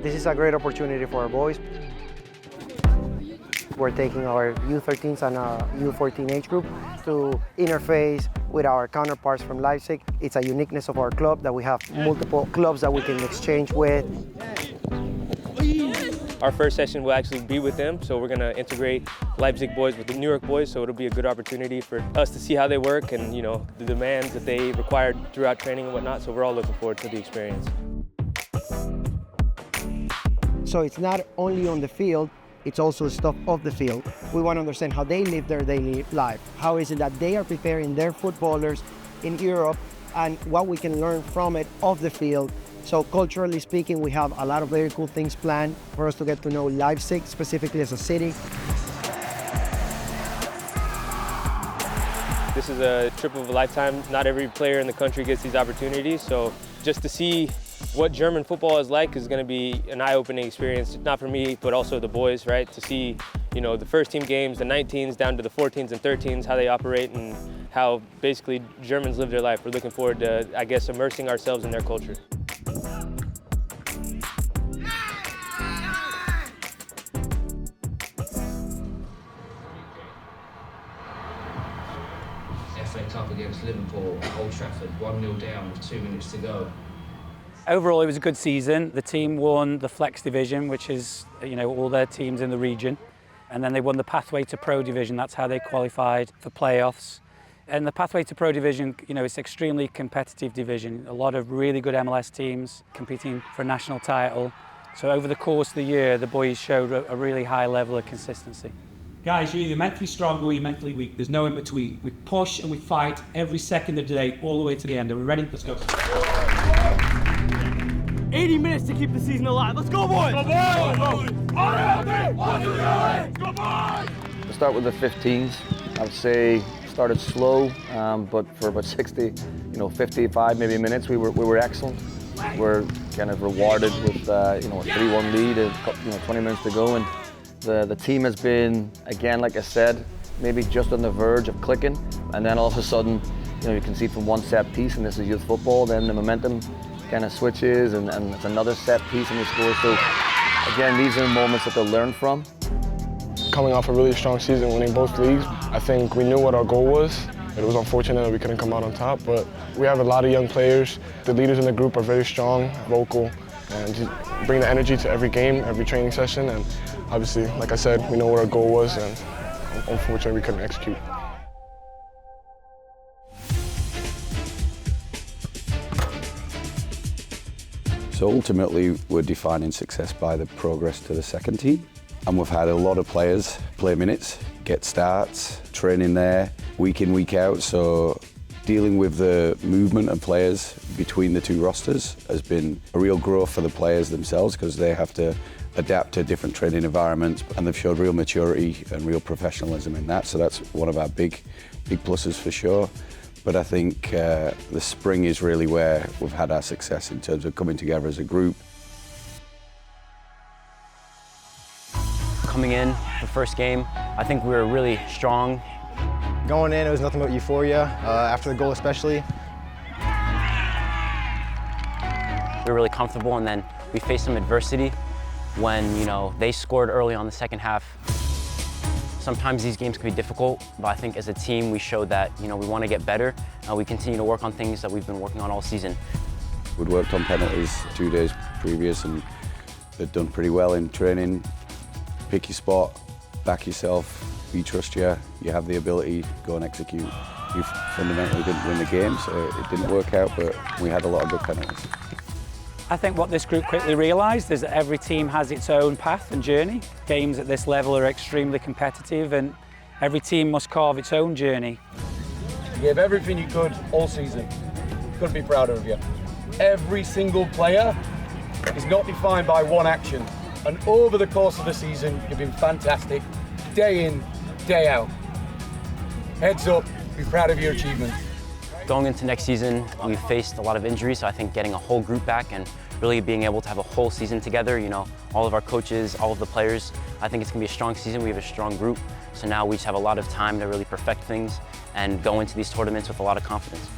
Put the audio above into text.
This is a great opportunity for our boys. We're taking our U13s and U14 age group to interface with our counterparts from Leipzig. It's a uniqueness of our club that we have multiple clubs that we can exchange with. Our first session will actually be with them, so we're going to integrate Leipzig boys with the New York boys, so it'll be a good opportunity for us to see how they work and, you know, the demands that they required throughout training and whatnot, so we're all looking forward to the experience. So it's not only on the field, it's also stuff off the field. We want to understand how they live their daily life. How is it that they are preparing their footballers in Europe and what we can learn from it off the field. So culturally speaking, we have a lot of very cool things planned for us to get to know Leipzig specifically as a city. This is a trip of a lifetime. Not every player in the country gets these opportunities, so just to see what German football is like is going to be an eye-opening experience, not for me, but also the boys, right? To see, you know, the first team games, the 19s down to the 14s and 13s, how they operate and how basically Germans live their life. We're looking forward to, I guess, immersing ourselves in their culture. FA Cup against Liverpool at Old Trafford, 1-0 down with 2 minutes to go. Overall, it was a good season. The team won the Flex Division, which is, you know, all their teams in the region. And then they won the Pathway to Pro Division. That's how they qualified for playoffs. And the Pathway to Pro Division, you know, it's an extremely competitive division. A lot of really good MLS teams competing for a national title. So over the course of the year, the boys showed a really high level of consistency. Guys, you're either mentally strong or you're mentally weak. There's no in between. We push and we fight every second of the day, all the way to the end. Are we ready? Let's go. 80 minutes to keep the season alive. Let's go, boys! Go, boys! Go, boys! We'll start with the 15s. I would say started slow, but for about 55 maybe minutes, we were excellent. We're kind of rewarded with a 3-1 lead, 20 minutes to go, and the team has been, again, like I said, maybe just on the verge of clicking, and then all of a sudden, you can see from one set piece, and this is youth football, then the momentum kind of switches, and it's another set piece and we score. So again, these are moments that they'll learn from. Coming off a really strong season, winning both leagues, I think we knew what our goal was. It was unfortunate that we couldn't come out on top, but we have a lot of young players. The leaders in the group are very strong, vocal, and just bring the energy to every game, every training session. And obviously, like I said, we know what our goal was, and unfortunately we couldn't execute. So ultimately, we're defining success by the progress to the second team. And we've had a lot of players play minutes, get starts, training there, week in, week out. So dealing with the movement of players between the two rosters has been a real growth for the players themselves, because they have to adapt to different training environments, and they've showed real maturity and real professionalism in that. So that's one of our big pluses for sure. But I think the spring is really where we've had our success in terms of coming together as a group. Coming in, the first game, I think we were really strong. Going in, it was nothing but euphoria, after the goal especially. We were really comfortable, and then we faced some adversity when, they scored early on the second half. Sometimes these games can be difficult, but I think as a team we showed that we want to get better. We continue to work on things that we've been working on all season. We'd worked on penalties 2 days previous, and they'd done pretty well in training. Pick your spot, back yourself, we trust you, you have the ability to go and execute. We fundamentally didn't win the game, so it didn't work out, but we had a lot of good penalties. I think what this group quickly realised is that every team has its own path and journey. Games at this level are extremely competitive, and every team must carve its own journey. You gave everything you could all season. Couldn't be prouder of you. Every single player is not defined by one action. And over the course of the season, you've been fantastic, day in, day out. Heads up, be proud of your achievements. Going into next season, we've faced a lot of injuries, so I think getting a whole group back and really being able to have a whole season together, all of our coaches, all of the players, I think it's going to be a strong season. We have a strong group, so now we just have a lot of time to really perfect things and go into these tournaments with a lot of confidence.